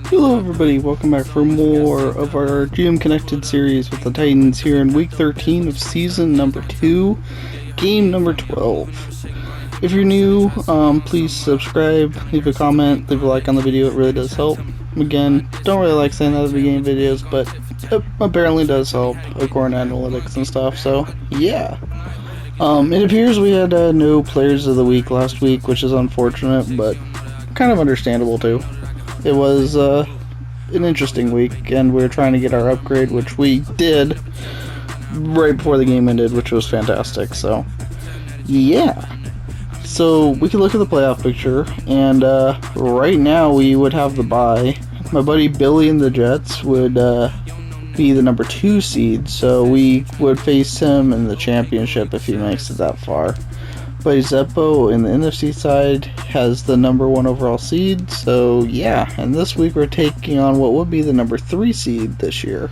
Hello everybody, welcome back for more of our GM Connected series with the Titans here in week 13 of season number 2, game number 12. If you're new, please subscribe, leave a comment, leave a like on the video, it really does help. Again, don't really like saying that at the beginning of videos, but it apparently does help according to analytics and stuff, so yeah. It appears we had no players of the week last week, which is unfortunate, but kind of understandable too. It was an interesting week, and we were trying to get our upgrade, which we did right before the game ended, which was fantastic. So, yeah. So, we can look at the playoff picture, and right now we would have the bye. My buddy Billy and the Jets would be the number 2 seed, so we would face him in the championship if he makes it that far. But Zeppo in the NFC side has the number 1 overall seed, so yeah, and this week we're taking on what would be the number 3 seed this year.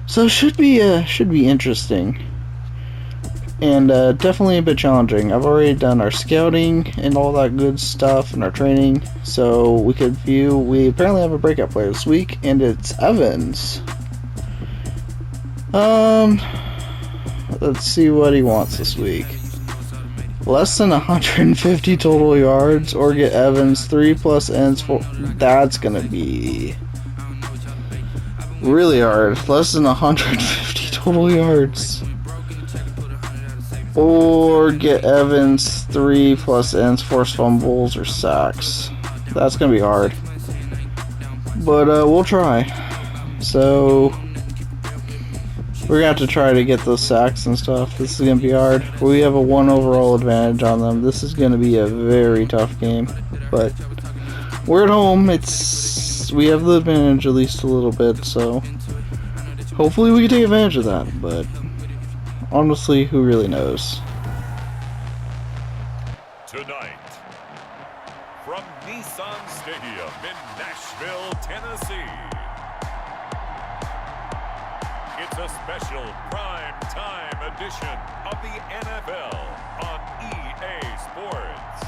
So should be interesting. And definitely a bit challenging. I've already done our scouting and all that good stuff and our training, so we apparently have a breakout player this week, and it's Evans. Let's see what he wants this week. Less than 150 total yards, or get Evans 3+ ends for. That's gonna be really hard. Less than 150 total yards, or get Evans 3+ ends, forced fumbles, or sacks. That's gonna be hard, but we'll try. So we're gonna have to try to get those sacks and stuff. This is gonna be hard. We have a 1 overall advantage on them. This is gonna be a very tough game, but we're at home. We have the advantage at least a little bit, so hopefully we can take advantage of that. But honestly, who really knows? Tonight, from Nissan Stadium in Nashville, Tennessee. It's a special prime time edition of the NFL on EA Sports.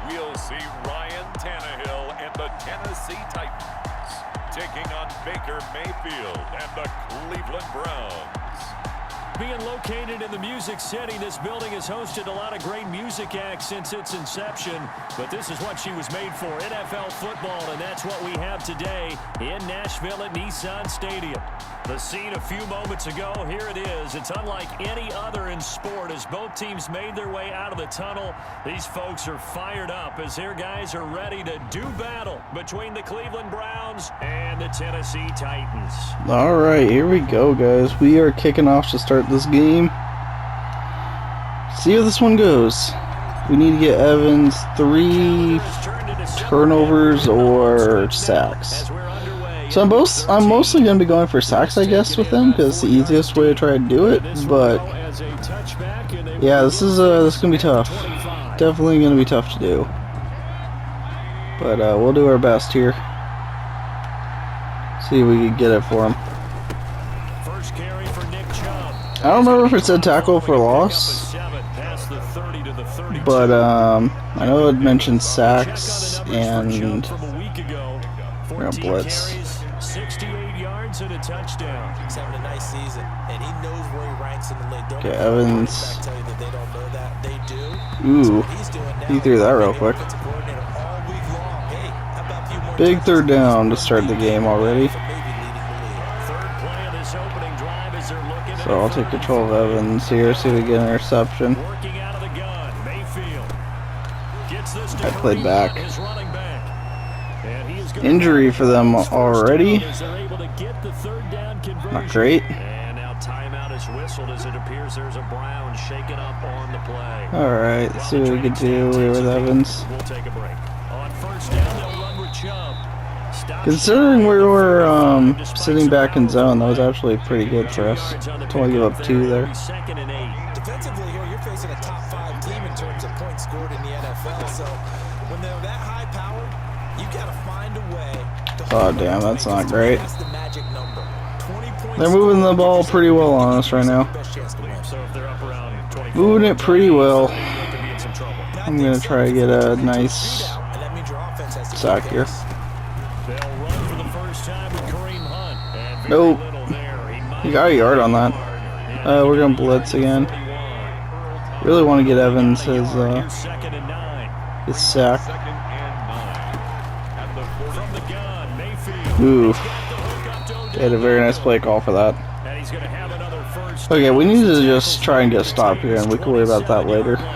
We'll see Ryan Tannehill and the Tennessee Titans taking on Baker Mayfield and the Cleveland Browns. Being located in the Music City, this building has hosted a lot of great music acts since its inception, but this is what she was made for, NFL football, and that's what we have today in Nashville at Nissan Stadium. The scene a few moments ago, here it is. It's unlike any other in sport as both teams made their way out of the tunnel. These folks are fired up as their guys are ready to do battle between the Cleveland Browns and the Tennessee Titans. Alright, here we go, guys. We are kicking off to start this game. See how this one goes. We need to get Evans 3 turnovers or sacks. So I'm mostly going to be going for sacks, I guess, with them, because it's the easiest way to try to do it, but yeah, this is going to be tough. Definitely going to be tough to do. But we'll do our best here. See if we can get it for him. I don't remember if it said tackle for loss, but I know it mentioned sacks, and we're going to blitz. 68 yards and a touchdown. He's having a nice season, and he knows where he ranks in the league. Okay, Evans. Ooh, he threw that real quick. Big 3rd down to start the game already. So I'll take control of Evans here, see if we get an interception. I played back. Injury for them already. Not great. And now timeout is whistled as it appears there's a Brown shaken up on the play. Alright, let's see what we can do here with Evans. We'll take a break. On first down, they'll run with Chubb. Considering we were sitting back in zone, that was actually pretty good for us. To only give up 2 there. Defensively here, you're facing a top 5 team in terms of points scored in the NFL, so When they're that high powered, you got to find a way to Oh, damn, that's not great. That's the magic number. 20 points. They're moving the ball pretty well on us right now. Best chance to win. So if they're up around 24, Moving it pretty well. they look to be in some trouble. I'm going to try to get a nice And that means your offense has to sack keep here. pace. They'll run for the first time with Kareem Hunt. And very Nope. little there. He got a yard on that. We're going to blitz again. Really want to get Evans his Second and 9. sack. Second and 9. At the 40. From the gun, Mayfield. Ooh, Got the hook up to they had a very nice play call for that. And he's going to have another first. Okay, we need to just try and get a stop here, and we can worry about that later. 13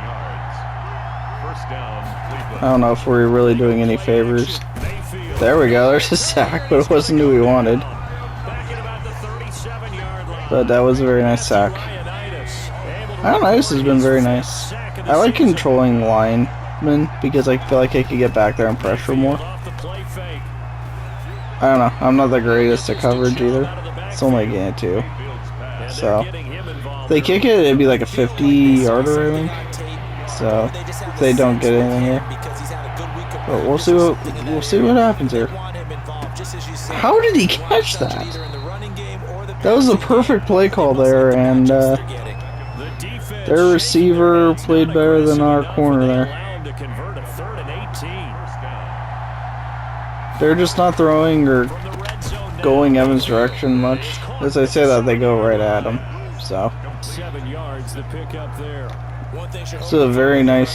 yards. First down, Cleveland. I don't know if we're really doing any favors. Mayfield. There we go, there's a sack, but it wasn't who we wanted. Back at about the 37-yard line. But that was a very nice sack. Ioannidis has been very nice. I like controlling linemen because I feel like I could get back there and pressure more. I don't know, I'm not the greatest at coverage either. It's only a game 2. So, if they kick it, it'd be like a 50-yarder, I think. So, if they don't get anything here. But we'll see what happens here. How did he catch that? That was a perfect play call there, and their receiver played better than our corner there. They're just not throwing or going Evans' direction much. As I say that, they go right at him. So, 7 yards, the pick up there. it's a very nice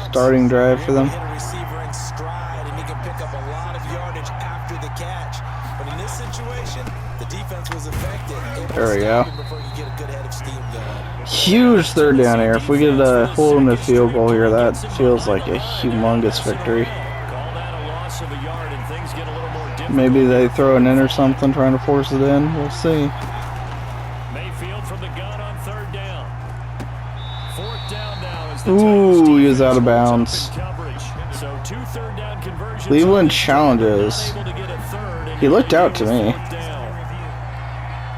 starting drive for them. Hit a receiver in stride, and he can pick up a lot of yardage after the catch. But in this situation, the defense was effective. There we go. Before you get a good head of steam going. Huge third down here. If we get a hold in the field goal here, that feels like a humongous victory. Call that a loss of a yard, and things get a little more difficult. Maybe they throw an in or something, trying to force it in. We'll see. Mayfield from the gun on third down. Fourth down now as the Ooh, he was out of bounds. coverage. So 2 third-down conversions. Cleveland challenges. Able to get a third, and He looked out to me. fourth down.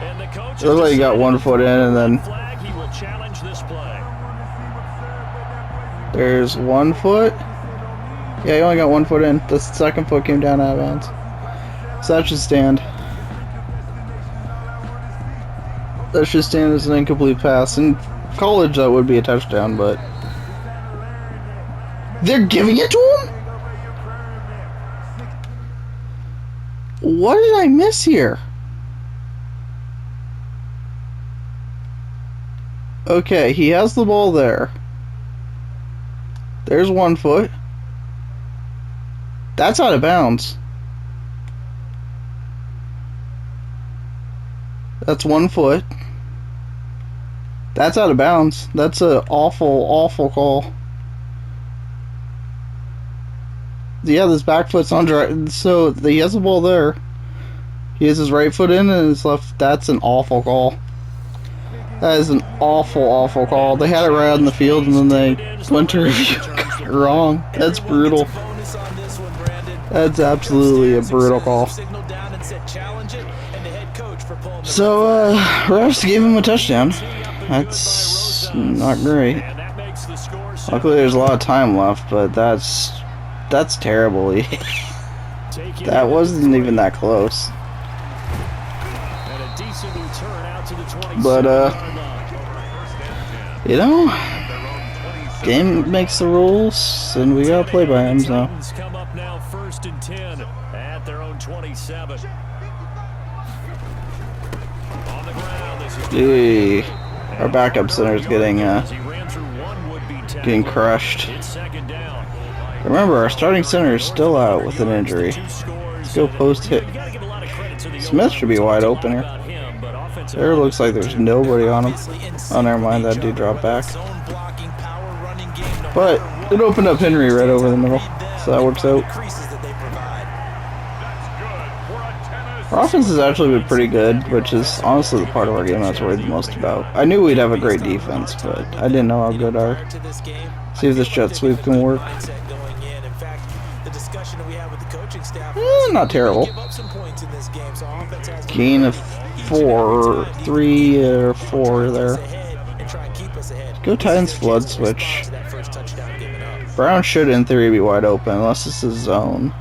And the coach It looked like he got 1 foot in, and then flag, he will challenge this play. there's 1 foot. Yeah, he only got 1 foot in. The second foot came down out of bounds. So that should stand. That should stand as an incomplete pass. In college, that would be a touchdown, but they're giving it to him? What did I miss here? Okay, he has the ball there. There's 1 foot. That's out of bounds. That's 1 foot. That's out of bounds. That's an awful, awful call. Yeah, this back foot's on dry, so he has the ball there. He has his right foot in and his left. That's an awful call. That is an awful, awful call. They had it right out in the field and then they went to review and got it wrong. That's brutal. That's absolutely a brutal call. So, refs gave him a touchdown. That's not great. Luckily, there's a lot of time left, but that's terrible. That wasn't even that close. But, you know, game makes the rules, and we gotta play by him, so. Come up now, 1st and 10 at their own 27. On the ground, this is Gee, our backup center's getting crushed. It's second down. Remember, our starting center is still out with an injury. Let's go post hit. Smith should be wide open here. There looks like there's nobody on him. Oh, never mind, that dude dropped back. But it opened up Henry right over the middle, so that works out. Our offense has actually been pretty good, which is honestly the part of our game I was worried the most about. I knew we'd have a great defense, but I didn't know how good our... See if this jet sweep can work. Not terrible. Gain of 3 or 4 there. Go Titans flood switch. Brown should, in theory, be wide open, unless this is zone.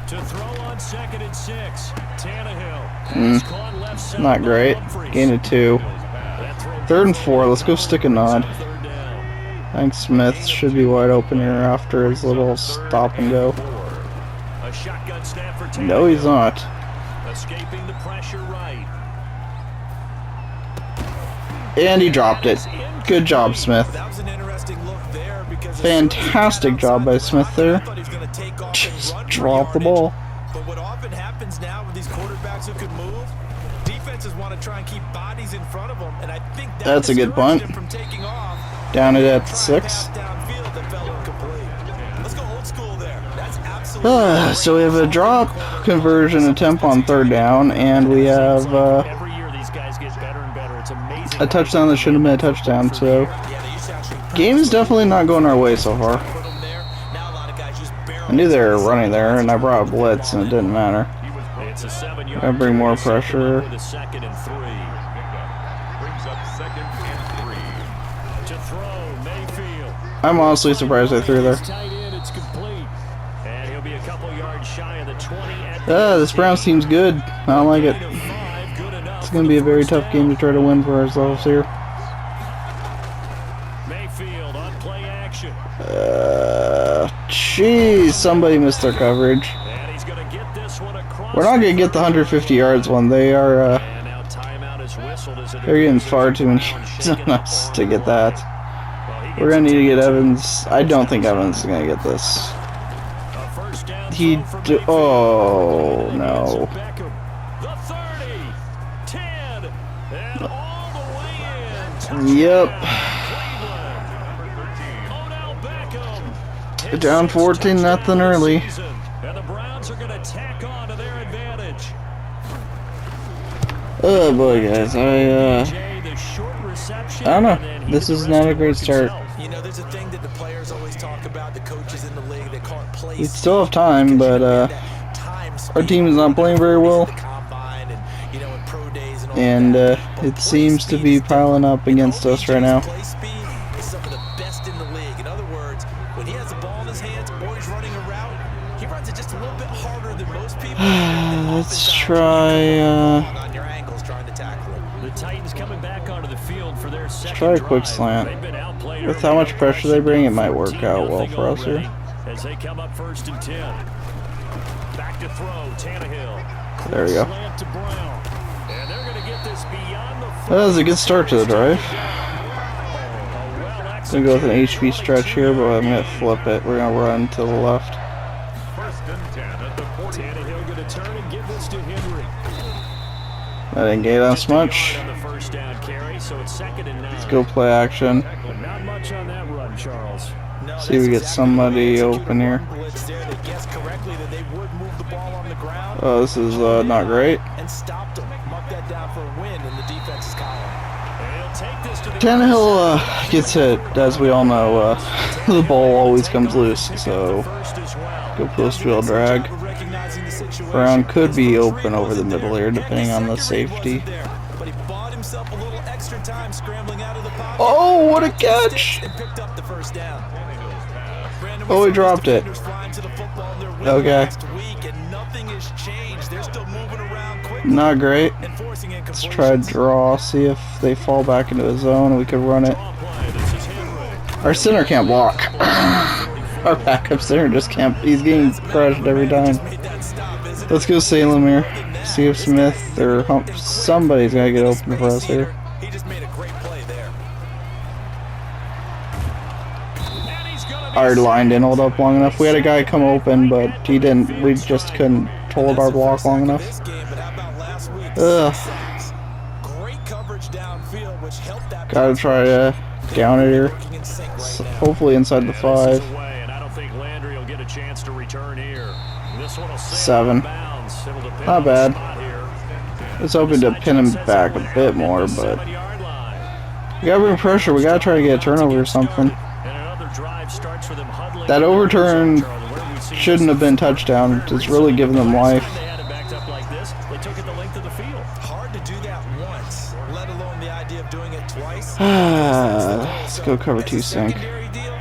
To throw on 2nd and 6. Tannehill. Caught left side Not by great. Humphries. Gain of 2. That throw 3rd and 4. Let's go stick a nod. third down. I think Smith should be wide open here after his little stop and go. A shotgun snap for Tannehill. No, he's not. Escaping the pressure right. And he dropped it. Good job, Smith. That was an interesting look there because Fantastic job by Smith there. Just drop the ball. But what often happens now with these quarterbacks who can move, defenses want to try and keep bodies in front of them, and I think That's a good punt. from taking off. Down it at 6. Downfield that fell incomplete. Let's go old school there. That's absolutely So we have a drop conversion attempt on 3rd down, and we have Every year these guys get better and better. It's amazing. a touchdown that should have been a touchdown. So game is definitely not going our way so far. I knew they were running there, and I brought a blitz, and it didn't matter. It's a 7-yard I bring more pressure. with a 2nd and 3. Brings up 2nd and 3. To throw, Mayfield. I'm honestly surprised I threw there. Tight end, it's complete. And he'll be a couple yards shy of the 20 at This Browns team's good. I don't like it. good enough. It's going to be a very tough game to try to win for ourselves here. Mayfield on play action. Jeez, somebody missed their coverage. And he's going to get this one across. We're not going to get the 150 yards one. They are, And now timeout is whistled as they're getting far too many yards on us to get that. We're going to need to get Evans. I don't think Evans is going to get this. A first down He, throw for Mayfield. oh, no. Beckham, the 30, 10, and all the way in. Yep. Odell Beckham. Down 14-0 early. And the Browns are going to tack on to their advantage. Oh boy, guys, I don't know. This is not a great start. You know, there's a thing that the players always talk about, the coaches in the league, they call it place. We still have time, but our team is not playing very well, and it seems to be piling up against us right now. Play speed is some of the best in the league. In other words, when he has the ball in his hands or he's running a route, he runs it just a little bit harder than most people. Let's try On your angles trying to tackle him. The Titans coming back onto the field for their second try a quick drive. slant. They've been outplayed With early how much on pressure they bring, it might work 14-0 out well for us already here. As they come up 1st and 10. Back to throw, Tannehill. There we go. Slant to Brown. And they're going to get this beyond the That was a good start to the drive. Gonna go with an HB stretch here, but I'm gonna flip it. We're gonna run to the left. 1st and 10 at the 40. Tannehill going to turn and give this to Henry. That didn't get us much. On the first down carry, so it's 2nd and 9. Let's go play action. But not much on that run, Charles. No, See if we get somebody open here. Blitz there that guessed correctly that they would move the ball on the ground Oh, this is not great. and stopped them. Mark that down for a win in the defense's column. And he'll take this to the Tannehill gets hit, as we all know. The ball always comes loose, so first as well. go post-field drag. Recognizing the situation. Brown could be open over the middle here, depending on the safety. But he bought himself a little extra time scrambling out of the pocket. Oh, what a catch! And picked up the first down. Brandon, Oh, he dropped it. flying to the football in their win Okay. last week, and nothing has changed. They're still moving around quickly Not great. and forcing Let's try incompletions. draw, see if they fall back into a zone and we could run it. Play. This is Henry. Our center can't block. Our backup center just can't. He's getting crushed every time. Let's go Salem here. See if Smith or somebody's gotta get open for us here. He just made a great play there. And he's gonna be Our line didn't hold up long enough. We had a guy come open, but he didn't. We just couldn't hold our block long enough. This game, but how about last week? Ugh. Great coverage downfield, which helped that. Gotta try to down it here. Working in sync right now. Hopefully inside the 5. This is away, and I don't think Landry will get a chance to return here. This one will sail 7. out of bounds. It'll depend Not on the bad. spot here. I was hoping to pin him back a bit more, but 7-yard line. we gotta bring pressure. We gotta try to get a turnover or something. And another drive starts with them huddling. That overturn Charlie, where do we see shouldn't have been touchdown. It's really giving them life. They had it backed up like this. They took it the length of the field. Hard to do that once, let alone the idea of doing it twice. Let's go cover 2 sync. Secondary deal,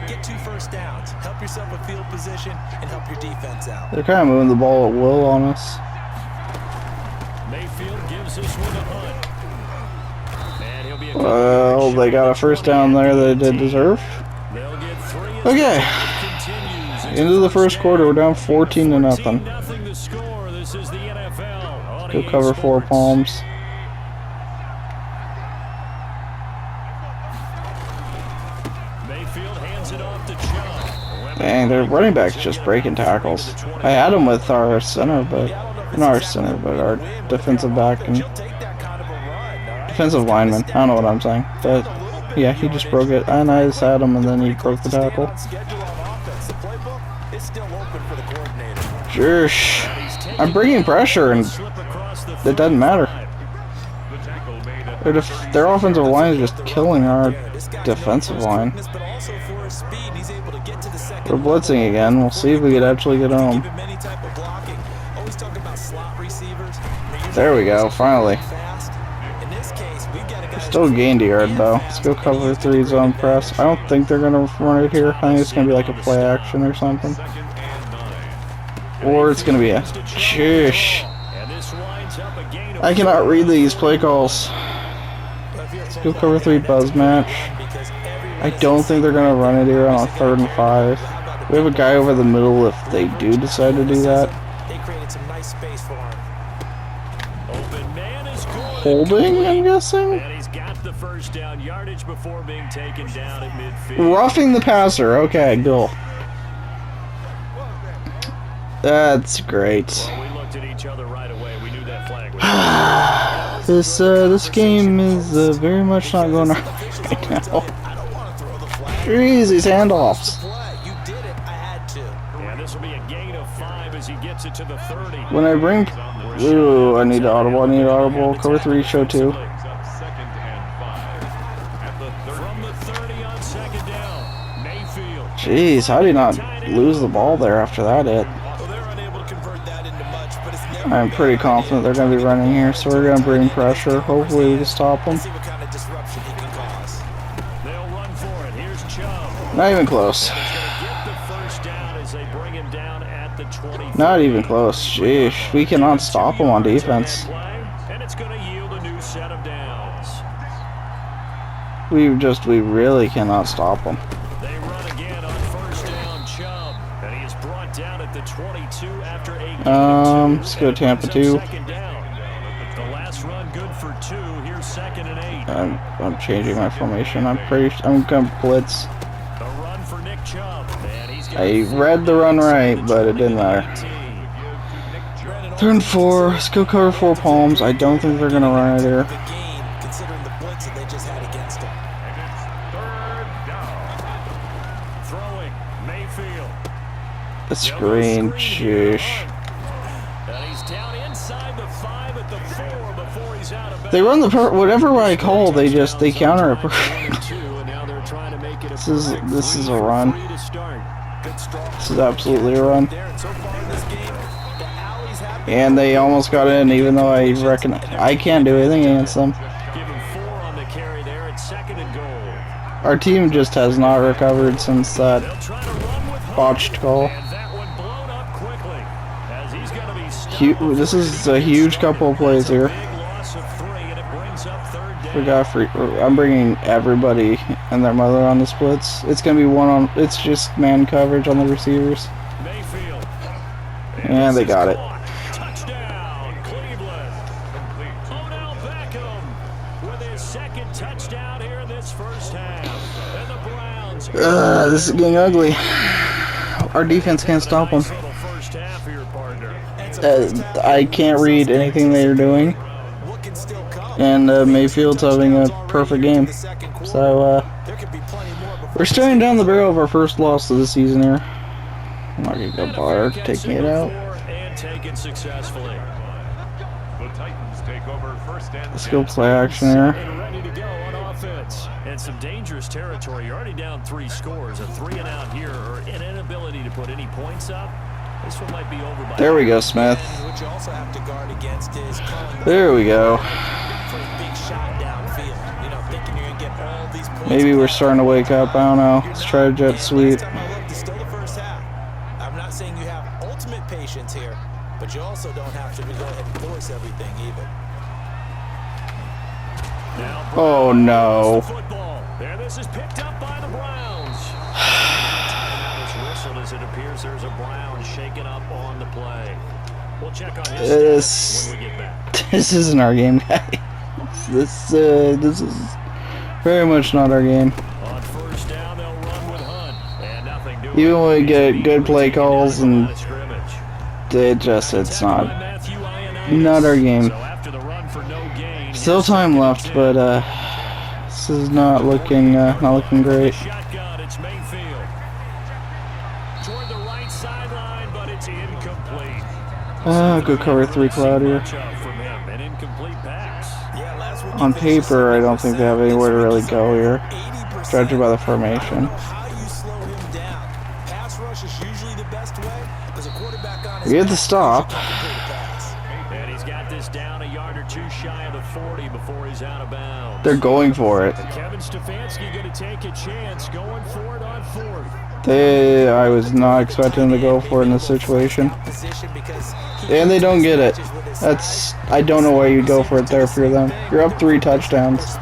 get first downs. Help yourself with field position and help your defense out. They're kind of moving the ball at will on us. Mayfield gives this one to Hunt. And he'll be a Well, they got a first down there that they did deserve. They'll get 3 as Okay. it continues. Into the first quarter, we're down 14-0. Nothing to score. This is the NFL. On Go EA cover 4 Sports. palms. Mayfield hands it off to Chubb. Dang, their running back's just breaking tackles. I had him with our center, but not our center, but our defensive back and defensive lineman. I don't know what I'm saying, but yeah, he just broke it. And I just had him, and then he broke the tackle. Jersh. I'm bringing pressure, and it doesn't matter. Their offensive line is just killing our defensive line. We're blitzing again. We'll see if we could actually get home. There we go, finally. Still gained a yard though. Let's go cover 3 zone press. I don't think they're gonna run it here. I think it's gonna be like a play action or something. Or it's gonna be a shush. I cannot read these play calls. Let's go cover 3 buzz match. I don't think they're gonna run it here on a 3rd and 5. We have a guy over the middle if they do decide to do that. Holding, I'm guessing? And he's got the first down, yardage before being taken down at midfield. Roughing the passer. Okay, go. That's great. Well, we looked at each other right away. We knew that flag was This game is very much not going right now. Jeez, these handoffs. Yeah, this will be a gain of 5 as he gets it to the 30. When I bring... Ooh, I need audible, I need audible. Cover 3, show 2. From the 30 on 2nd down, Mayfield. Jeez, how did he not lose the ball there after that hit? I'm pretty confident they're going to be running here, so we're going to bring pressure. Hopefully we can stop them. They'll run for it. Here's Chubb. Not even close. He's going to get the first down as they bring him down at the 20. Not even close. Sheesh, we cannot stop them on defense. And it's going to yield a new set of downs. We really cannot stop them. They run again on first down, Chubb, and he is brought down at the 22 after 8. Let's go Tampa 2. Second down. The last run good for 2. Here's 2nd and 8. I'm changing my formation. I'm gonna blitz. A run for Nick Chubb, and he's got I read the run right, but it didn't matter. 3rd and 4. Let's go cover 4 palms. I don't think they're gonna run it here. Considering the blitz that they just had against them. throwing Mayfield. The screen, sheesh. And he's down inside the 5 at the 4 before he's out of They run the whatever I call. They counter it. This is a run. This is absolutely a run. And they almost got in, even though I reckon I can't do anything against them. Give him 4 on the carry there at 2nd and goal. Our team just has not recovered since that They'll try to run with Hunt, botched call. and that one blown up quickly as he's going to be stopped. This is a huge couple of plays here. Big loss of 3, and it brings up 3rd down. We got free. I'm bringing everybody and their mother on the splits. It's gonna be it's just man coverage on the receivers. Mayfield. And they got it. Touchdown, Cleveland. Odell Beckham with his 2nd touchdown here in this first half. And the Browns. This is getting ugly. Our defense can't stop them. First half here, partner. I can't read anything they're doing. And Mayfield's having a perfect game. So, we're staring down the barrel of our first loss of the season here. I'm not going to go bother taking it out. And taken successfully. The Titans take over first and Let's go play action here. And ready to go on offense. And some dangerous territory. You're already down 3 scores. A 3 and out here, or an inability to put any points up. This one might be over by. There we go, Smith. What you also have to guard against is calling There we go. for a big shot downfield. You know, thinking you're going to get all these points. Maybe we're starting to wake up. I don't know. Let's try a jet sweep. Next time I look patience here, but you also don't have to go ahead and force everything either. Oh no. There, this is picked up by the Browns. Timeout is whistled as it appears there's a Brown shaken up on the play. We'll check on his stats when we get back. This isn't our game, guys. This is very much not our game. On first down, they'll run with Hunt. And nothing doing. Even when we get good play calls and it's not our game. Still time left, but this is not looking great. Shotgun, it's Mayfield. Toward the right sideline, but it's incomplete. Good cover 3 cloud here. From him, an incomplete pass. On paper, I don't think they have anywhere to really go here, judging by the formation. We get the stop. And he's got this down a yard or two shy of the 40 before he's out of bounds. They're going for it. Kevin Stefanski going to take a chance, going for it on 4th. I was not expecting them to go for it in this situation. And they don't get it. I don't know why you'd go for it there for them. You're up 3 touchdowns.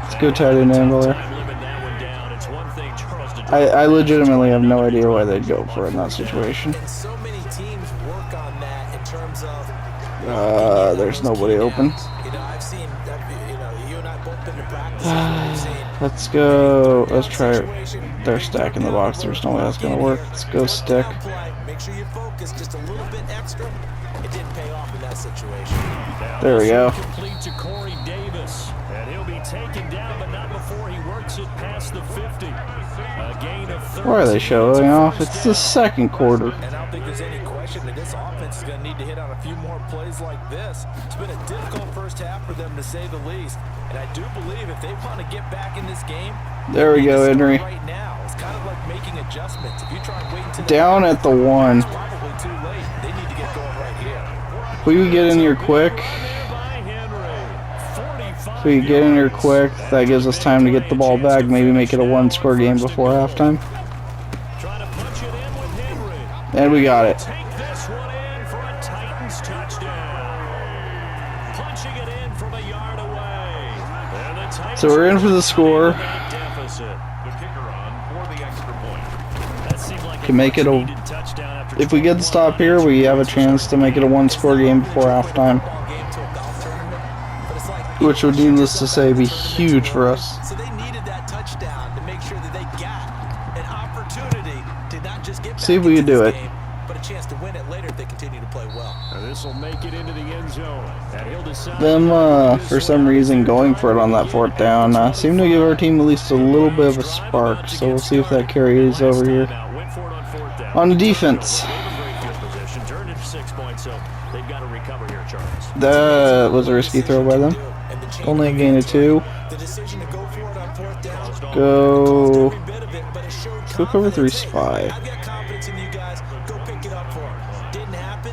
Let's go tight end there. I legitimately have no idea why they'd go for it in that situation. There's nobody open. Let's go. Let's try it. They're stacking the box. There's no way that's gonna work. Let's go stick. There we go. Why are they showing off? It's the second quarter. And I don't think there's any question that this offense is going to need to hit on a few more plays like this. It's been a difficult first half for them, to say the least. And I do believe if they want to get back in this game, there we go, Henry. Right now, it's kind of like making adjustments. If you try and wait until down at the 1. it's probably too late. They need to get going right here. If we get in here quick, that gives us time to get the ball back, maybe make it a 1-score game before halftime. And we got it. So we're in for the score. To make it if we get the stop here, we have a chance to make it a 1-score game before halftime, which would, needless to say, be huge for us. So they needed that touchdown to make sure that they got an opportunity to not just get back see if we can do it. game, but a chance to win it later if they continue to play well. This will make it into the end zone. And he'll decide Them, for some reason, going for it on that 4th down seemed to give our team at least a little bit of a spark. So we'll see if that carries over here. On the defense. That was a risky throw by them. Only a gain of 2. Go cover 3 spy.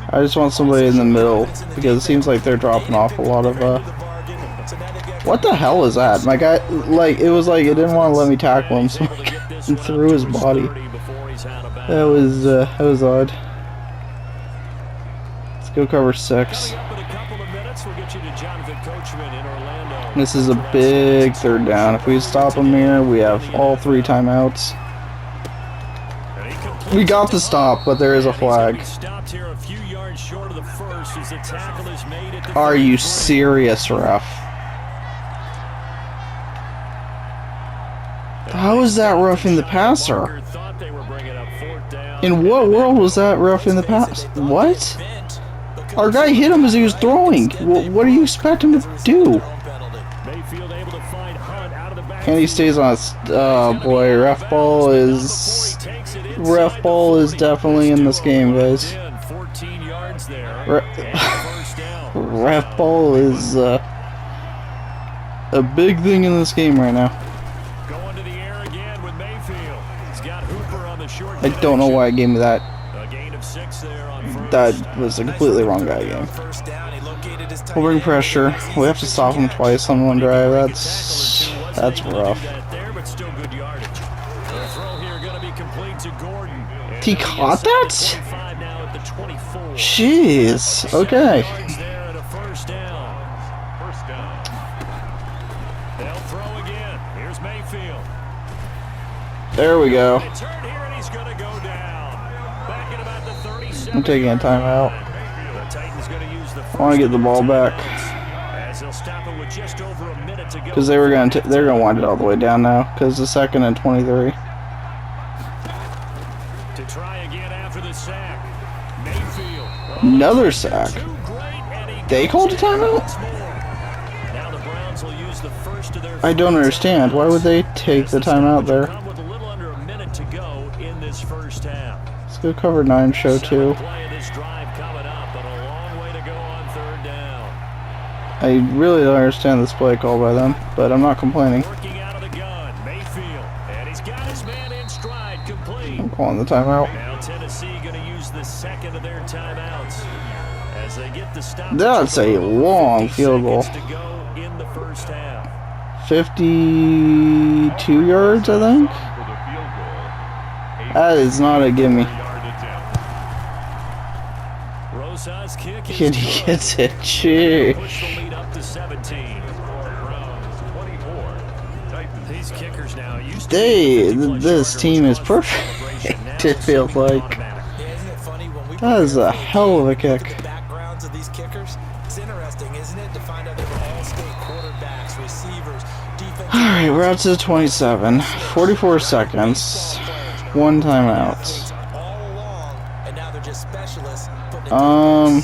I just want somebody in the middle because it seems like they're dropping off a lot of what the hell is that? My guy, like, it was like it didn't want to let me tackle him, so he threw his body. That was odd. Let's go cover 6. This is a big 3rd down. If we stop them here, we have all 3 timeouts. We got the stop, but there is a flag. Are you serious, ref? How is that roughing the passer? In what world was that roughing the pass? What? Our guy hit him as he was throwing. What do you expect him to do? And he stays on us. Oh boy, ref ball is definitely in this game, guys. Ref ball is a big thing in this game right now. I don't know why it gave me that. That was a completely wrong guy game. We'll bring pressure. We have to stop him twice on one drive. That's rough. complete to Gordon. He caught that? 25 now at the 24. Jeez. Okay. Yards there at a first down. First down. They'll throw again. Here's Mayfield. There we go. They turn here and he's going to go down. Back at about the 37. I'm taking a timeout. The Titans going to use the I want to get the ball back as they'll stop it with just over a minute to go. because they're gonna wind it all the way down now because the second and 23. To try again after the sack. Mayfield. Another sack. Too great, and he They called a timeout? once more. Now the Browns will use the first of their I don't understand. Why would they take the timeout there? Come with a little under a minute to go in this first half. Let's go cover 9, show 2. Seventh play of this drive coming up, but a long way to go on third down. I really don't understand this play call by them, but I'm not complaining. Working out of the gun, Mayfield, and he's got his man in stride, complete. I'm calling the timeout. Now Tennessee going to use the second of their timeouts as they get the stop. That's a long field goal. To go in the first half. 52 yards, I think. For the field goal. That is not a gimme. 8-yard attempt. Rosa's kick is Kid good. gets it. Gee. Push the lead up to 17. Browns 24. Titans These kickers now used to This team is perfect. It feels like. Isn't it funny when we That is a hell of a kick. the backgrounds of these kickers? It's interesting, isn't it, to find out they were all-state quarterbacks, receivers, defensive. Alright, we're out to the 27. 44 seconds. One timeout. All along, and now they're just specialists putting it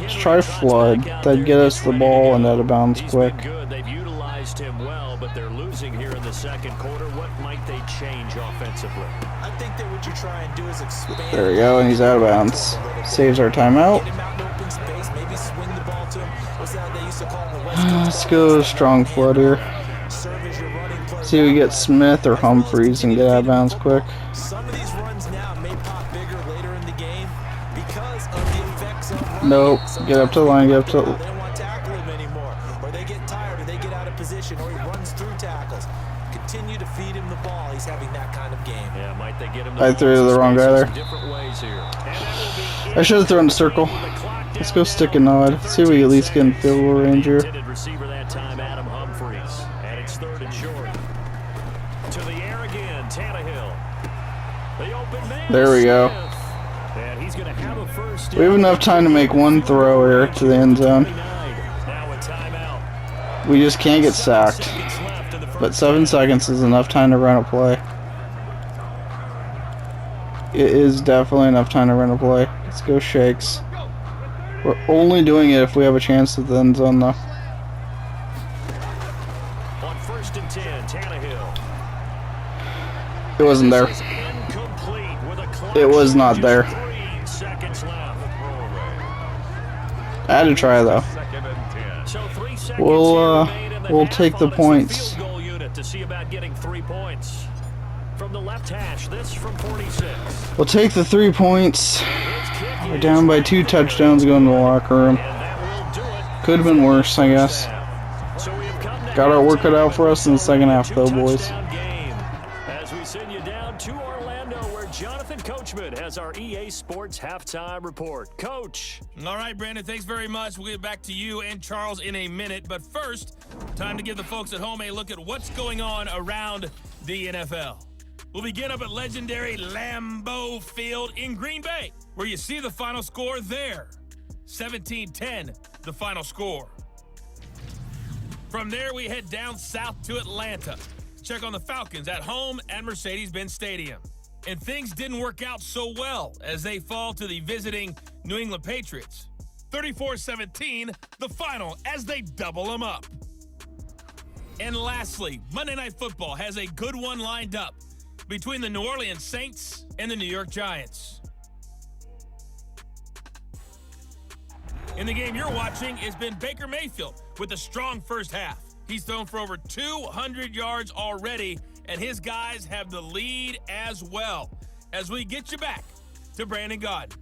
Let's try flood. That'd get us the ball and out of bounds quick. Good. They've utilized him well, but they're losing here in the second quarter. What might they change offensively? I think that what you try and do is expand. There we go, and he's out of bounds. Saves our timeout. Get him out in open space, maybe swing the ball to him. What's that they used to call him the West Coast Let's go strong flood here. serve as your running play. See if we get Smith or Humphreys and get out of bounds quick. Some of these runs now may pop bigger later in the game because of the effects of running. Nope. Sometimes Get up to the line, get up to they don't want to tackle him anymore, or they get tired, or they get out of position, or he runs through tackles. Continue to feed him the ball. He's having that kind of game. Yeah, might they get him I threw to the wrong guy there. different ways here. And that will be I should have thrown a circle. Let's go stick and nod. See if we at least get in field goal range here. intended receiver that time, Adam Humphreys. And it's third and short. To the air again, Tannehill. The open man. There we go. Smith. And he's going to have a first We have enough time to make one throw here to the end zone. Now a timeout. We just can't get sacked. Seconds left in the first. But 7 seconds is enough time to run a play. It is definitely enough time to run a play. Let's go Shakes. We're only doing it if we have a chance at the end zone though. On first and 10, Tannehill. It wasn't there. This is incomplete with a clock It was not just there. 3 seconds left. I had to try though. Second and 10. So 3 seconds We'll, here remain in the we'll half take the on this points. field goal unit to see about getting 3 points. From the left hash, this from 46. We'll take the 3 points. His kick We're is down by 2 touchdowns going to the locker room. and that will do it. Could have been worse, I guess. So we have come to Got our work cut out for us in the second half though, boys. two-touchdown game. As we send you down to Orlando, where Jonathan Coachman has our EA Sports halftime report. Coach. All right, Brandon, thanks very much. We'll get back to you and Charles in a minute. But first, time to give the folks at home a look at what's going on around the NFL. We'll begin up at legendary Lambeau Field in Green Bay, where you see the final score there. 17-10, the final score. From there, we head down south to Atlanta. Check on the Falcons at home at Mercedes-Benz Stadium. And things didn't work out so well as they fall to the visiting New England Patriots. 34-17, the final as they double them up. And lastly, Monday Night Football has a good one lined up between the New Orleans Saints and the New York Giants. In the game you're watching has been Baker Mayfield with a strong first half. He's thrown for over 200 yards already, and his guys have the lead as well. As we get you back to Brandon Gaudin.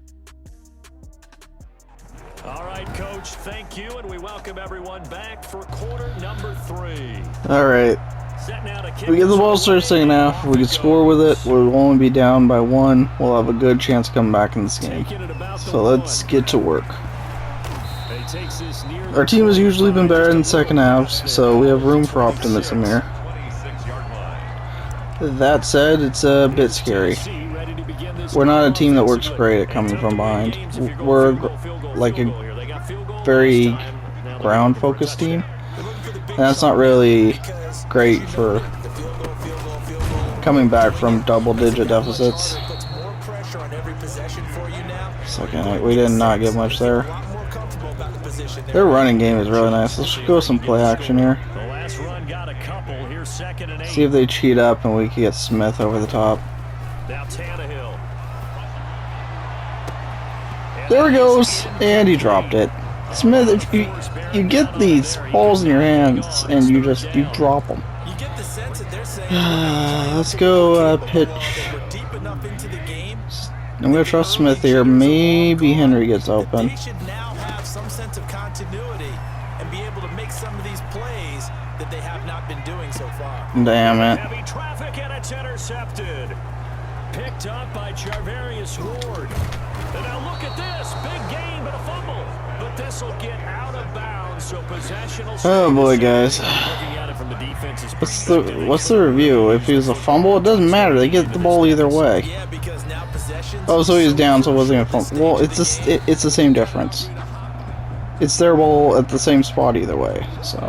All right, Coach, thank you, and we welcome everyone back for quarter number 3. Alright. If we get the ball started second half, if we can score with it, we'll only be down by 1. We'll have a good chance of coming back in this game. So let's get to work. Our team has usually been better in second halves, so we have room for optimism here. That said, it's a bit scary. We're not a team that works great at coming from behind. We're like a very ground-focused team. And that's not really great for coming back from double-digit deficits. Second, we did not get much there. Their running game is really nice. Let's go with some play action here. See if they cheat up and we can get Smith over the top. There he goes, and he dropped it. Smith, if you get these balls in your hands and you drop them. Let's go pitch. I'm gonna trust Smith here. Maybe Henry gets open. They should now have some sense of continuity and be able to make some of these plays that they have not been doing so far. Damn it. Heavy traffic and it's intercepted. Picked up by Charvarius Ward. And now look at this. Big game but a fumble. But this will get out of bounds, so possession will stay. Oh boy, guys. Looking at it from the defense's What's the review? If he was a fumble, it doesn't matter. They get the ball either way. Yeah, because now possession. Oh, so he's down, so it wasn't a fumble. Well, it's the same difference. It's their ball at the same spot either way. So.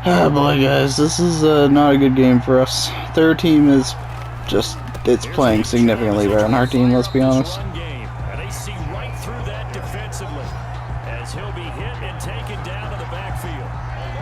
Ah boy, guys, this is not a good game for us. Their team is just it's playing significantly better than our team. Let's be honest. And they see right through that defensively as he'll be hit and taken down to the backfield.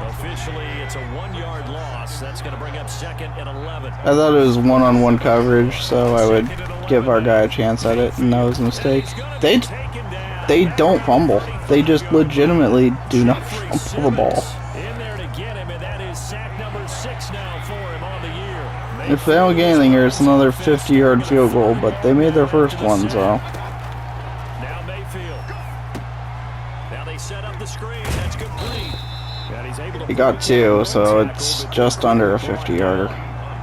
Officially, it's a 1-yard loss. That's going to bring up second and 11. I thought it was one-on-one coverage, so I would give our guy a chance at it, and that was a mistake. They don't fumble. They just legitimately do not fumble the ball. In there to get him, and that is sack number 6 now for him on the year. If they don't get anything here, it's another 50-yard field goal, but they made their first one, so. Now Mayfield. Now they set up the screen. That's complete. And he's able to He got 2, so it's just under a 50-yarder.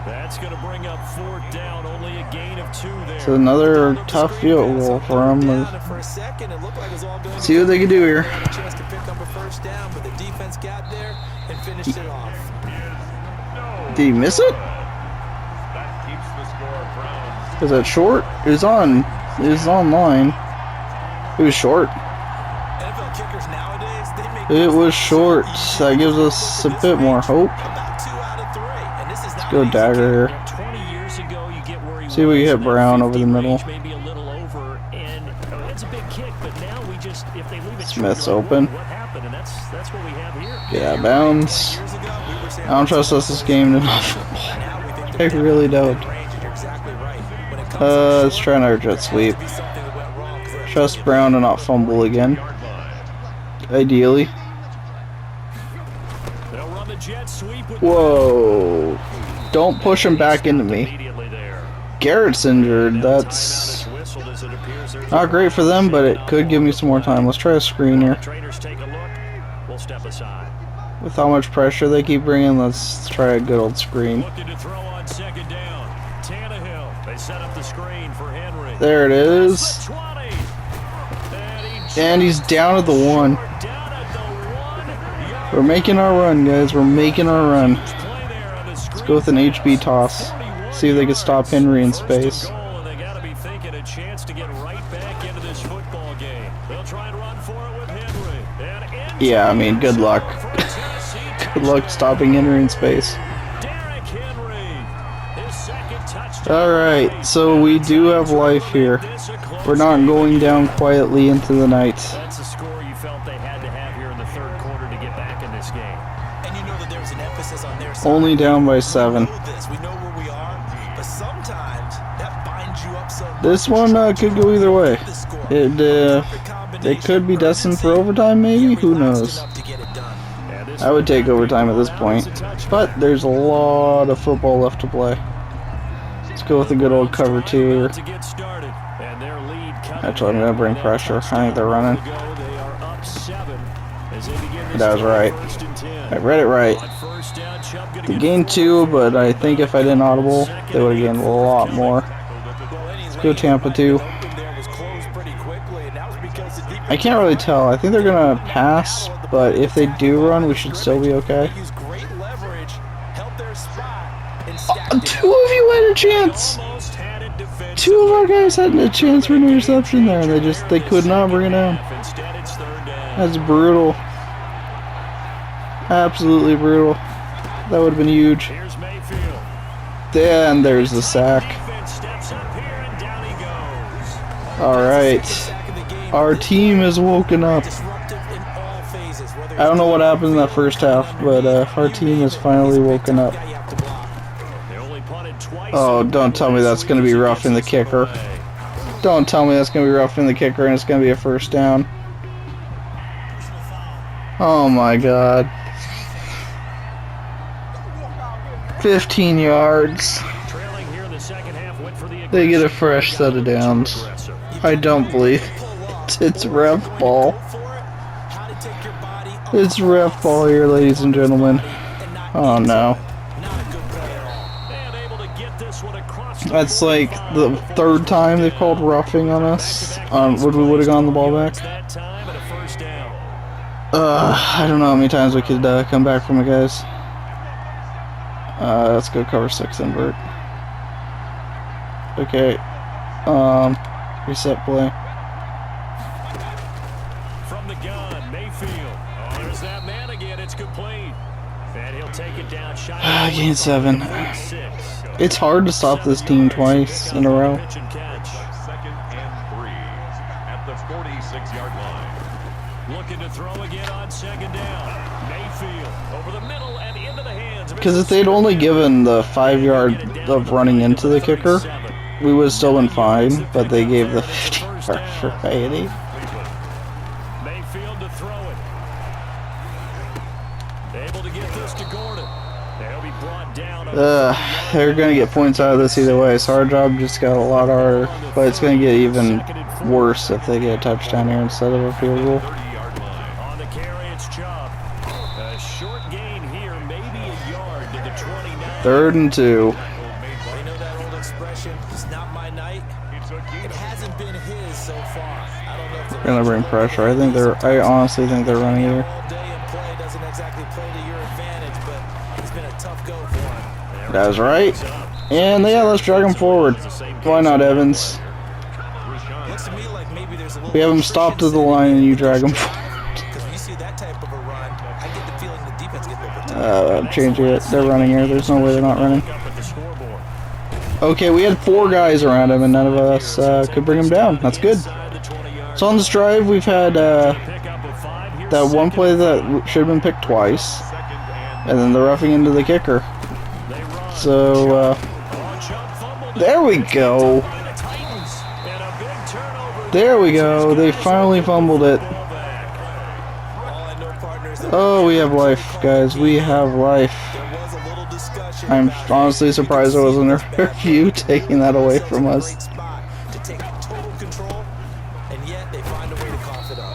That's going to bring up 4th down. Only a gain of 2 there. So another tough field goal for them. See what they can do here. Did he miss it? Is that short? It was on. It was online. It was short. It was short. That gives us a bit more hope. Let's go dagger here. See if we can hit Brown over the middle. Smith's open. Get out of bounds. I don't trust us this game enough. I really don't. Let's try another jet sweep. Trust Brown to not fumble again. Ideally. Whoa. Don't push him back into me. Garrett's injured. That's not great for them, but it could give me some more time. Let's try a screen here. With how much pressure they keep bringing, let's try a good old screen. There it is. And he's down at the 1. We're making our run, guys. We're making our run. Let's go with an HB toss. See if they can stop Henry in space. Yeah, I mean, good luck. Good luck stopping Henry in space. Alright, so we do have life here. We're not going down quietly into the night. That's the score you felt they had to have here in the third quarter to get back in this game. And you know that there's an emphasis on their side. Only down by 7. We know where we are, but sometimes that binds you up so much. This one could go either way. It could be destined for overtime, maybe? Who knows? I would take overtime at this point. But there's a lot of football left to play. Let's go with a good old cover 2 here. Actually, I'm going to bring pressure. I think they're running. That was right. I read it right. They gained 2, but I think if I didn't audible, they would have gained a lot more. Let's go Tampa 2. I can't really tell. I think they're going to pass, but if they do run, we should still be okay. 2 of you had a chance! 2 of our guys had a chance for an interception there, and they could not bring it down. That's brutal. Absolutely brutal. That would have been huge. And there's the sack. Alright. Our team is woken up. I don't know what happened in that first half, but our team is finally woken up. Oh, don't tell me that's going to be rough in the kicker. Don't tell me that's going to be rough in the kicker and it's going to be a first down. Oh my god. 15 yards. They get a fresh set of downs. I don't believe it. It's ref ball. It's ref ball here, ladies and gentlemen. Oh no. That's like the 3rd time they've called roughing on us. We would have gone the ball back. I don't know how many times we could come back from it, guys. Let's go cover 6 invert. Okay. Reset play. From the gun, Mayfield. Oh, there's that man again. It's complete. And he'll take it down. Gain 7. It's hard to stop this team twice in a row. 2nd and 3 at the 46-yard line. Looking to throw again on 2nd down. Mayfield over the middle and into the hands. Because if they'd only given the 5-yard of running into the kicker, we would have still been fine, but they gave the 50-yard for Haiti. Mayfield to throw it. Able to get this to Gordon. They'll be brought down. They're going to get points out of this either way, so our job just got a lot harder, but it's going to get even worse if they get a touchdown here instead of a field goal. On the carry, it's Chubb. A short gain here, maybe a yard to the 29. 3rd and 2. You know that old expression, it's not my night. It hasn't been his so far. I don't know if They're gonna bring pressure. I honestly think they're running here. all day and play doesn't exactly play to your advantage, but it's been a tough go for him. That's right. And yeah, let's drag them forward. Why not, Evans? Looks to me like maybe there's a little We have them stopped at the line and you drag them forward. because when you see that type of a run, I get the feeling the defense gets overturned. I'm changing it. They're running here. There's no way they're not running. Okay, we had 4 guys around him and none of us could bring him down. That's good. So on this drive, we've had that one play that should have been picked twice, and then the roughing into the kicker. So, there we go. There we go. They finally fumbled it. Oh, we have life, guys. We have life. I'm honestly surprised there wasn't a review taking that away from us.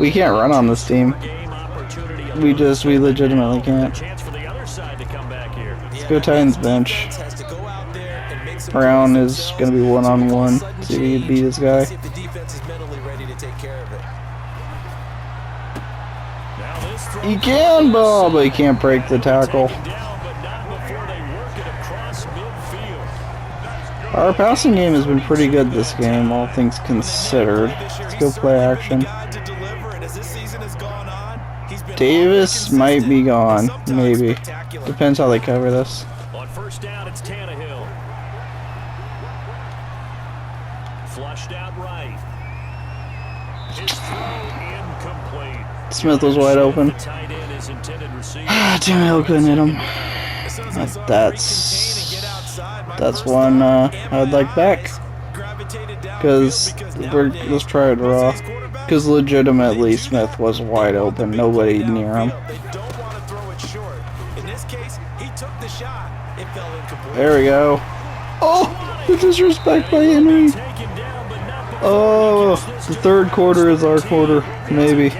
We can't run on this team. We legitimately can't. Let's go Titans bench. Brown is going to be one-on-one. See if he can beat this guy. He can, but he can't break the tackle. Our passing game has been pretty good this game, all things considered. Let's go play action. Davis might be gone, maybe. Depends how they cover this. On 1st down, it's Tannehill. Flushed out right. His throw incomplete. Smith was wide open. The tight end is intended receiver. Tannehill couldn't hit him. That's one I'd like back. Because let's try it raw. Because legitimately Smith was wide open. Nobody near him. There we go. Oh, the disrespect by Henry. Oh, the 3rd quarter is our quarter. Maybe.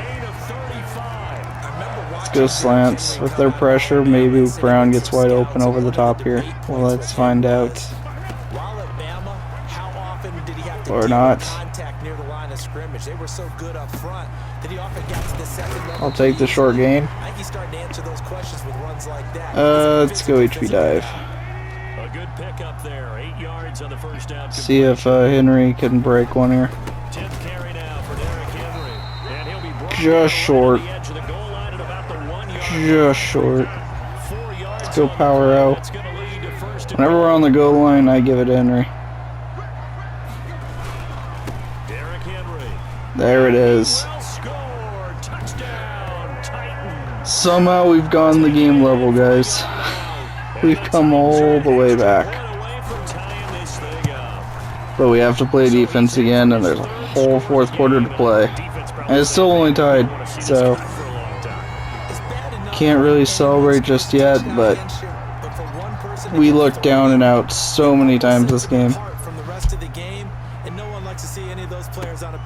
Let's go slants. With their pressure, maybe Brown gets wide open over the top here. Well, let's find out. While at Bama, how often did he have to Or deal not. with contact near the line of scrimmage? They were so good up front that he often got to the second level. I'll take the short gain. I think he's starting to answer those questions with runs like that. Let's go HB dive. A good pickup there. 8 yards on the first down. See if Henry can break one here. 10th carry now for Derrick Henry. And he'll be brought Just short. to the edge of the goal line at about the 1 yard. Just short. 4 yards. Let's go power out. That's going to lead to first and Whenever we're on the goal line, I give it to Henry. Derrick Henry. There it is. Well scored. Touchdown. Titans. Somehow we've gone the game level, guys. We've come all the way back. Away from tying this thing up. But we have to play defense again, and there's a whole fourth quarter to play. And it's still only tied, so can't really celebrate just yet, but we looked down and out so many times this game.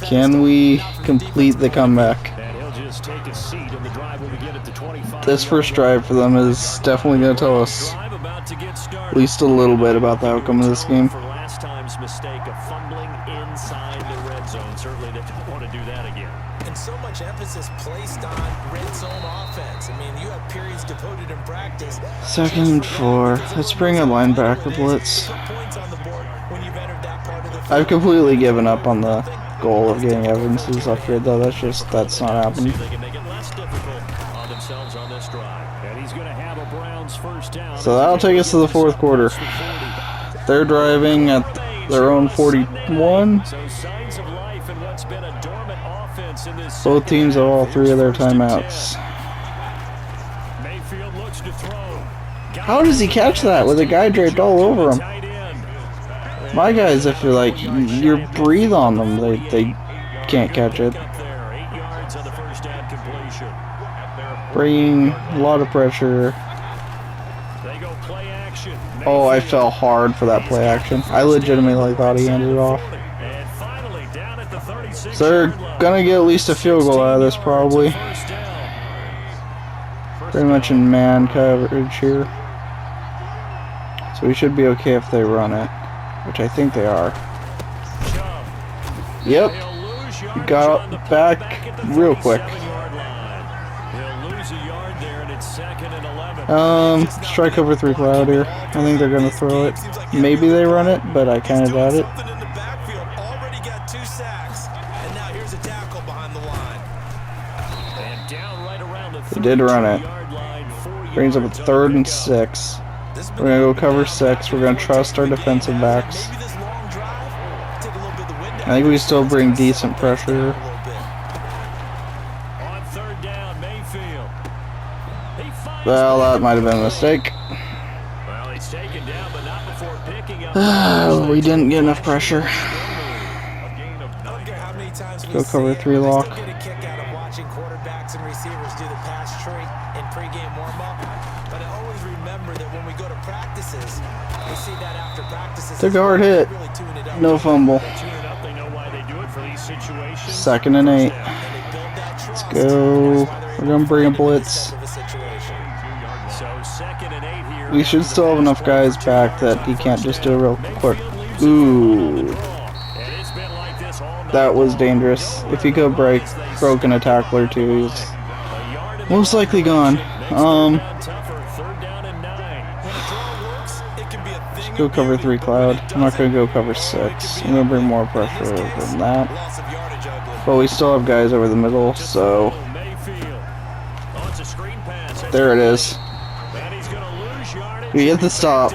Can we complete the comeback? And he'll just take a seat, and the drive will begin at the 25. This first drive for them is definitely going to tell us Drive about to get started. at least a little bit about the outcome of this game. For last time's mistake of fumbling inside the red zone. Certainly they don't want to do that again. And so much emphasis placed on red zone offense. I mean, you have periods devoted in practice. 2nd and 4. Let's bring a linebacker blitz. Points on the board when you've entered that part of the field. I've completely given up on the goal of getting Evans's upgrade, though. That's not happening. They can make it less difficult on themselves on this drive. And he's going to have a Browns first down. So that'll take us to the fourth quarter. They're driving at their own 41. So signs of life in what's been a dormant offense in this. Both teams have all 3 of their timeouts. Mayfield looks to throw. How does he catch that with a guy draped all over him? Tight end. My guys, if you're like, you breathe on them, they can't catch it. Up there, 8 yards on the first down completion. Bringing a lot of pressure. They go play action. Oh, I fell hard for that play action. I legitimately thought he handed it off. And finally down at the 36. So they're gonna get at least a field goal out of this, probably. First down. Pretty much in man coverage here. So we should be okay if they run it, which I think they are. Yep. He'll lose He yardage got on the back at the real quick. 37-yard line. He'll lose a yard there, and it's 2nd and 11. Strike over 3 cloud here. I think they're gonna throw it. Maybe they run it, but I kind of doubt it. Something in the backfield. Already got 2 sacks. And now here's a tackle behind the line. And down right around the They did run it. 32-yard line, 4 Brings up a yards 3rd and to go. 6. We're gonna go cover 6. We're gonna trust our defensive backs. Maybe this long drive take a little bit of the wind out. I think we still bring decent pressure. A little bit. On 3rd down, Mayfield. He finds Well, that might have been a mistake. Well, he's taken down, but not before picking up. We didn't get enough pressure. I don't care how many times we Go cover see it, 3 I lock. still get a kick out of watching quarterbacks and receivers do the pass tree in pregame warm-up. But I always remember that when we go to practices, we see that after practices. Took a hard hit. Really tune it up. No fumble. Tune it up. They know why they do it for these situations. 2nd and 8. And they build that trust. Go. We're gonna bring a blitz. Of a situation. So 2nd and 8 here. We should still have enough guys back that he can't just do it real quick. Ooh. And it's been like this all night. That was dangerous. If he could have broken a tackle or 2, he's most likely gone. Tougher, 3rd down and 9. When a draw works, it can be a thing. Go cover 3 cloud. I'm not gonna go cover 6. I'm gonna bring more pressure than that. Loss of yardage ugly. But we still have guys over the middle, so Mayfield. Oh, it's a screen pass. there it is. And he's gonna lose yardage. We get the stop.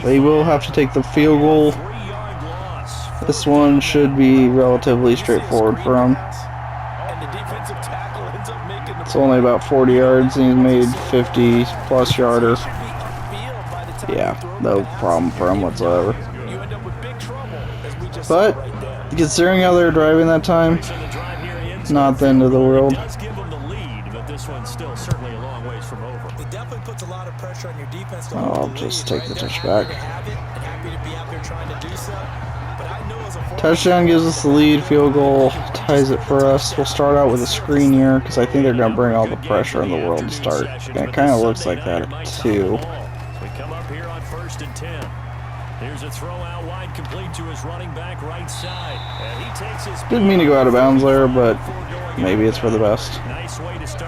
They will have to take the field goal. 3-yard loss. This one should be relatively straightforward for him. And the defensive tackle ends up making the It's only about 40 yards, and he's made 50-plus yarder. should be upfield by the time Yeah, you throw no the pass. problem for him whatsoever. You end up with big trouble, as we just But saw right there. considering how they were driving that time, So the drive here ends. not the end of the world. Does give them the lead, but this one's still certainly a long ways from over. It definitely puts a lot of pressure on your defense to I'll hold the just lead, take the right? They're touchback. happy to have it and happy to be out there trying to do so. Touchdown gives us the lead. Field goal ties it for us. We'll start out with a screen here because I think they're going to bring all the pressure in the world to start. And it kind of looks like that too. We come up here on 1st and 10. Here's a throw out wide, complete to his running back right side. And he takes his Didn't mean to go out of bounds there, but maybe it's for the best.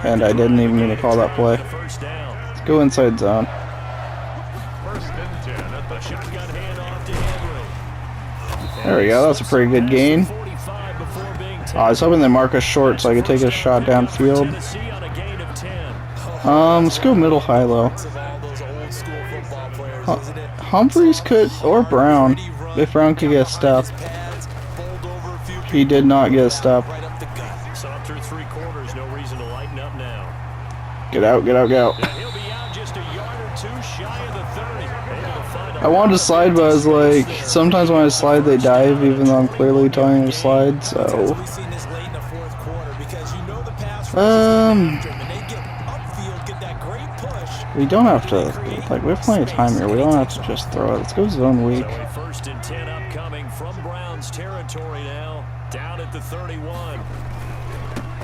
And I didn't even mean to call that play. Let's go inside zone. There we go, that's a pretty good gain. I was hoping they mark us short so I could take a shot downfield. Let's go middle high-low. Humphreys could, or Brown, if Brown could get a stop. He did not get a stop. Get out, get out, get out. I wanted to slide, but I was like, sometimes when I slide they dive, even though I'm clearly telling them to slide, so... We don't have to, like, we have plenty of time here. We don't have to just throw it. Let's go zone weak. 1st and 10 upcoming from Browns territory now, down at the 31.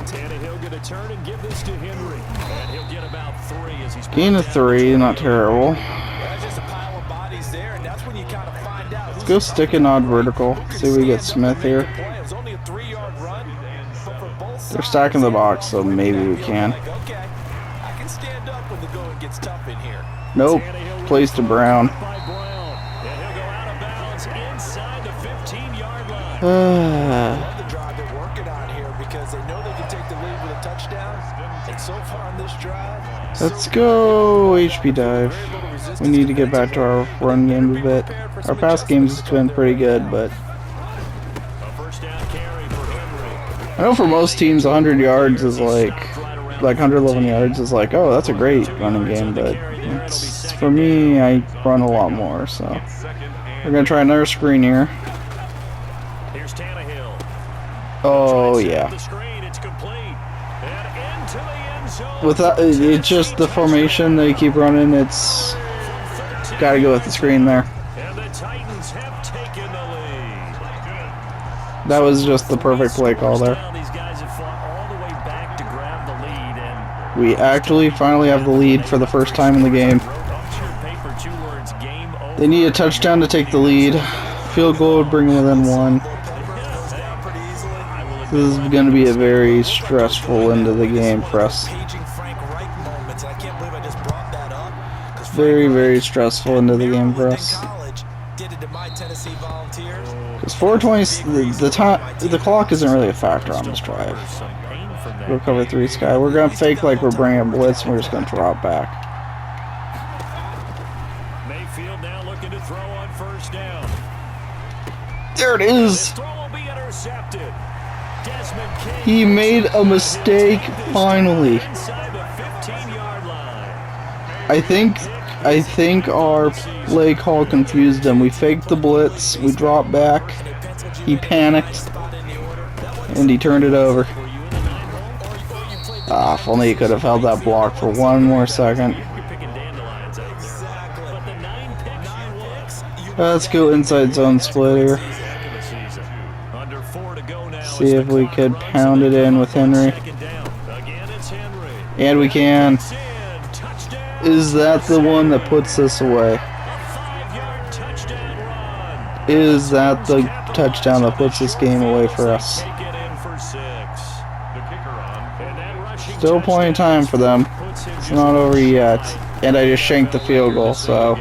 Tannehill going to turn and give this to Henry, and he'll get about 3 as he's... Gain of 3, not terrible. Let's go stick and nod vertical. See if we get Smith here. They're stacking the box, so maybe we can. Nope. Plays to Brown. Let's go HP dive. We need to get back to our run game a bit. Our pass game's been pretty good, but I know for most teams 100 yards is like 111 yards is like, oh, that's a great running game, but it's, for me, I run a lot more, so we're gonna try another screen here. Oh yeah. Without it's just the formation they keep running, it's got to go with the screen there. That was just the perfect play call there. We actually finally have the lead for the first time in the game. They need a touchdown to take the lead. Field goal would bring them within 1. This is going to be a very stressful end of the game for us. Very, very stressful into the game for us. Because 4:20, the clock isn't really a factor on this drive. Go cover 3 sky. We're gonna fake like we're bringing a blitz, and we're just gonna drop back. Mayfield now looking to throw on 1st down. There it is. He made a mistake finally. I think our play call confused him. We faked the blitz, we dropped back, he panicked, and he turned it over. Ah, if only he could have held that block for 1 more second. Let's go inside zone split here. See if we could pound it in with Henry. And we can. Is that the one that puts this away? Is that the touchdown that puts this game away for us? Still plenty of time for them. It's not over yet. And I just shanked the field goal, so...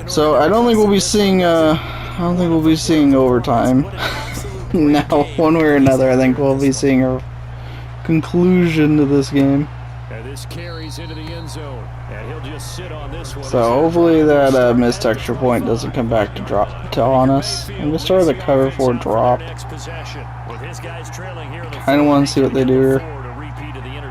So I don't think we'll be seeing overtime. Now, one way or another, I think we'll be seeing a conclusion to this game. So hopefully that missed extra point doesn't come back to on us. I'm gonna start with a cover 4 drop. Kind of want to see what they do here.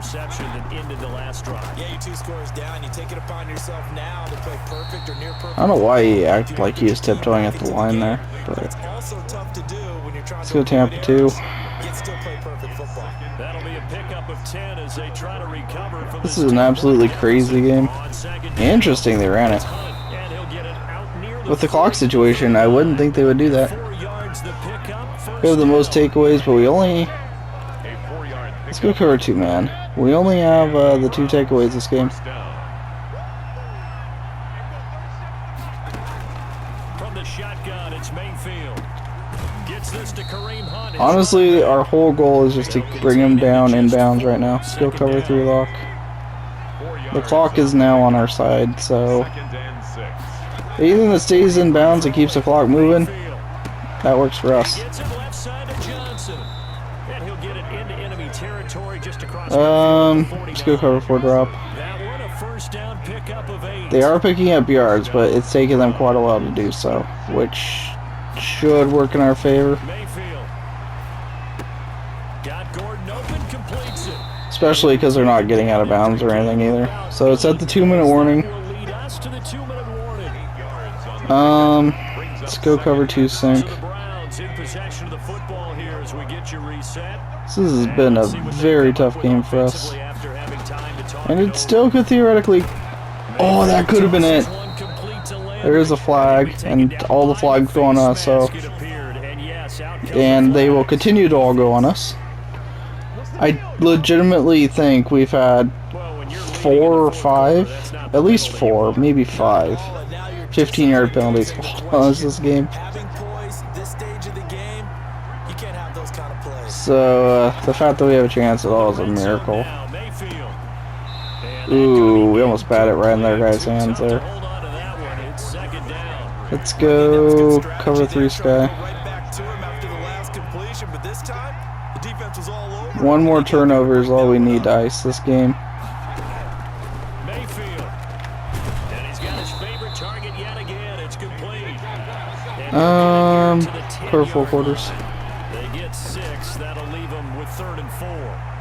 interception that ended the last drive. Yeah, you 2 scores down. You take it upon yourself now to play perfect or near perfect. I don't know why he acted like he was tiptoeing at the line there, but It's also tough to do when you're trying let's to go Tampa 2. yet still play perfect football. That'll be a pickup of 10 as they try to recover from This is an absolutely crazy game. Interesting they ran it. And he'll get it out near With the clock situation, I wouldn't think they would do that. 4 yards the pickup. We have the most takeaways, but we only... Let's go cover 2, man. We only have the 2 takeaways this game. From the shotgun, it's Mayfield. Gets this to Kareem Hunt. Honestly, our whole goal is just to bring him down inbounds right now. Let's go cover 3 lock. The clock is now on our side, so... anything that stays in bounds and keeps the clock moving, that works for us. Gets it left side to Johnson. And he'll get it into enemy territory just across Let's go cover 4 drop. that one, a first down pickup of 8. They are picking up yards, but it's taking them quite a while to do so, which should work in our favor. Mayfield got Gordon open, completes it. Especially because they're not getting out of bounds or anything either. So it's at the 2-minute warning. Will lead us to the 2-minute warning. Let's go cover 2 sync. So the Browns in possession of the football here as we get you reset. This has been a very tough game for us. After having time to talk And it still could theoretically... Oh, that could have been it. There is a flag, and all the flags go on us, so... And they will continue to all go on us. I legitimately think we've had 4 or 5, at least 4, maybe 5, 15-yard penalties on us this game. Having poise this stage of the game, you can't have those kind of plays. So, the fact that we have a chance at all is a miracle. Ooh, we almost batted right in their guy's hands there. Let's go cover 3 sky. One more turnover is all we need to ice this game. Cover 4 quarters. They get 6. That'll leave them with 3rd and 4.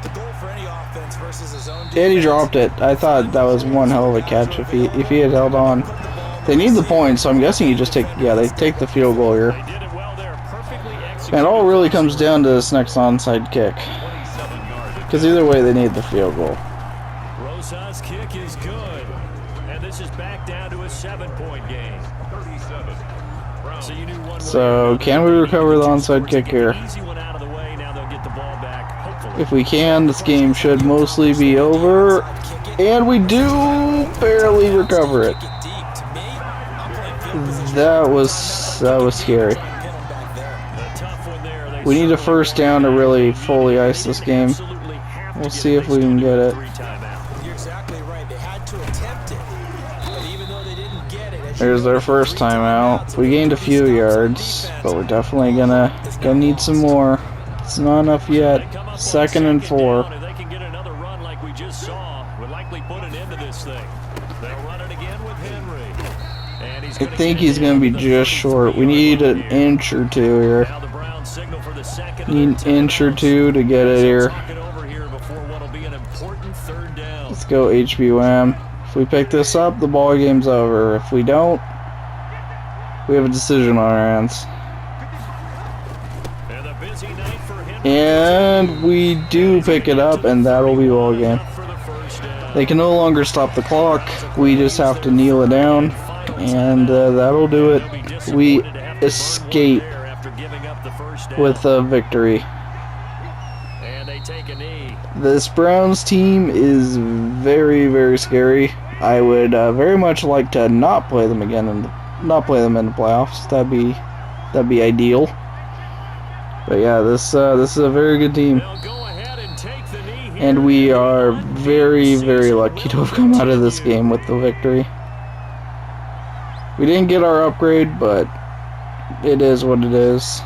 The goal for any offense versus his own And he dropped it. I thought that was one hell of a catch if he had held on. They need the point, so I'm guessing you just take they take the field goal here. They did it well there, perfectly executed. And all really comes down to this next onside kick. Because either way, they need the field goal. Rosa's kick is good. And this is back down to a 7-point game. 37. So you knew one So can we recover the onside kick here? easy one out of the way. Now they'll get the ball back, hopefully. If we can, this game should mostly be over. And we do barely recover it. That was scary. We need a first down to really fully ice this game. We'll see if we can get it. You're exactly right. They had to attempt it. But even though they didn't get it, There's their first time out. We gained a few yards, but we're definitely gonna need some more. It's not enough yet. 2nd and 4. If they can get another run like we just saw, would likely put an end to this thing. They'll run it again with Henry. And I think he's gonna be just short. We need an inch or 2 here. Now the Browns signal for the 2nd. Need an inch or 2 to get it here. Talk it over here before what'll be an important 3rd down. Let's go HBWAM. If we pick this up, the ball game's over. If we don't, we have a decision on our hands. And a busy night for Henry. And we do pick it up, and that'll be ball game. For the first down. They can no longer stop the clock. We just have to kneel it down, and that'll do it. We escape After giving up the first down. with a victory. And they take a knee. This Browns team is very, very scary. I would very much like to not play them again and not play them in the playoffs. That'd be ideal. But yeah, this is a very good team, They'll go ahead and take the knee here. and we are very, very lucky to have come out of this game with the victory. We didn't get our upgrade, but it is what it is.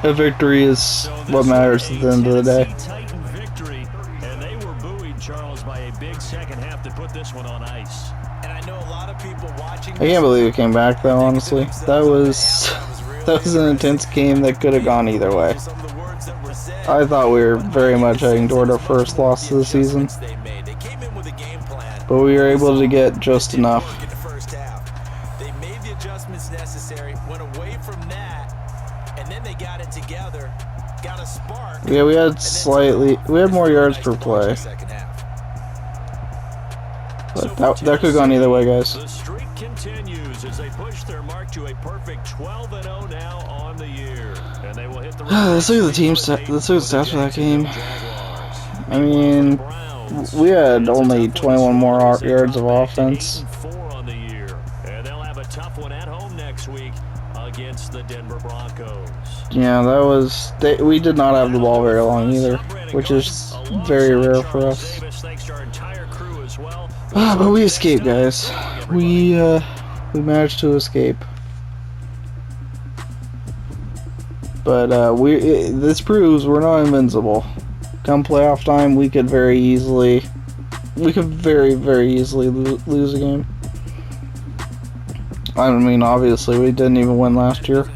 A victory is what matters at the end of the day. Titan victory, and they were buoyed, Charles, by a big second half to put this one on ice. and I know a lot of people watching. I can't believe it came back though, honestly. That was That was an intense game that could have gone either way. I thought we were very much heading toward our first loss of the season, but we were able to get just enough. They made the adjustments necessary, went away from that, and then they got it together, got a spark. Yeah, we had more yards per play. But that could have gone either way, guys. The streak continues as they push their mark to a perfect 12-0 now on the year. And they will hit the Let's look at the let's look at the stats for that game. I mean, we had only 21 more yards of offense. On the year. And they'll have a tough one at home next week against the Denver Broncos. Yeah, that was we did not have the ball very long either, which is very rare for us. But we escaped, guys. We managed to escape. But this proves we're not invincible. Come playoff time, we could very easily lose a game. I mean, obviously, we didn't even win last year.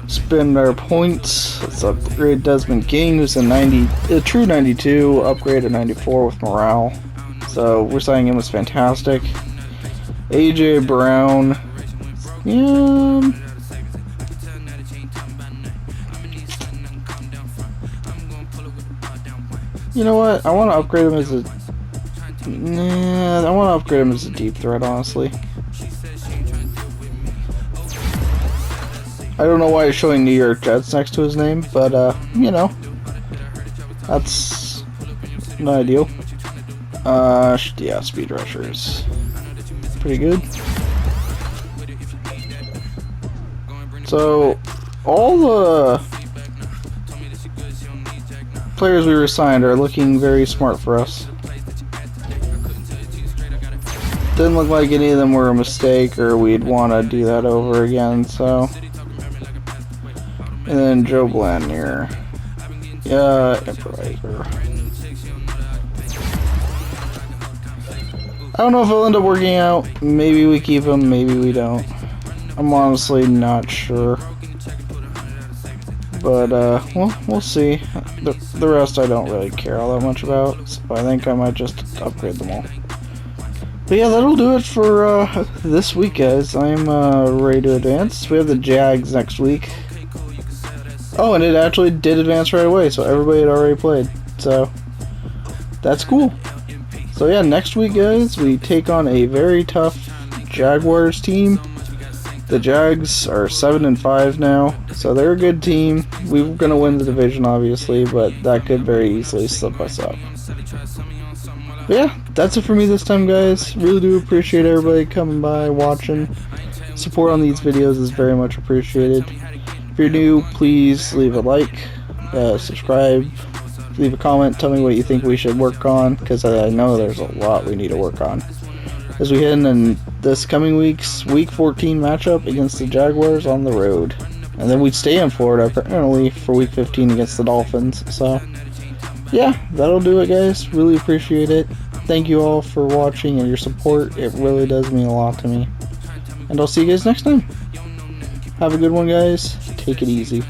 Spend our points. Let's upgrade Desmond King, who's a true 92, upgrade at 94 with morale. So we're saying him was fantastic. AJ Brown. Yeah. You know what? I want to upgrade him as a. Nah, I want to upgrade him as a deep threat, honestly. I don't know why he's showing New York Jets next to his name, but you know, that's not ideal. Yeah, speed rushers, pretty good. So, all the players we resigned are looking very smart for us. Didn't look like any of them were a mistake or we'd want to do that over again, so. And then Joe Blandnier. Yeah, improviser. I don't know if it'll end up working out. Maybe we keep him, maybe we don't. I'm honestly not sure. But, we'll see. The rest I don't really care all that much about, so I think I might just upgrade them all. But yeah, that'll do it for this week, guys. I'm ready to advance. We have the Jags next week. Oh, and it actually did advance right away, so everybody had already played. So, that's cool. So yeah, next week, guys, we take on a very tough Jaguars team. The Jags are 7-5 now, so they're a good team. We were going to win the division, obviously, but that could very easily slip us up. But yeah, that's it for me this time, guys. Really do appreciate everybody coming by, watching. Support on these videos is very much appreciated. If you're new, please leave a like, subscribe, leave a comment, tell me what you think we should work on, because I know there's a lot we need to work on. As we head in this coming week's Week 14 matchup against the Jaguars on the road. And then we'd stay in Florida, apparently, for Week 15 against the Dolphins. So, yeah, that'll do it, guys. Really appreciate it. Thank you all for watching and your support. It really does mean a lot to me. And I'll see you guys next time. Have a good one, guys. Take it easy.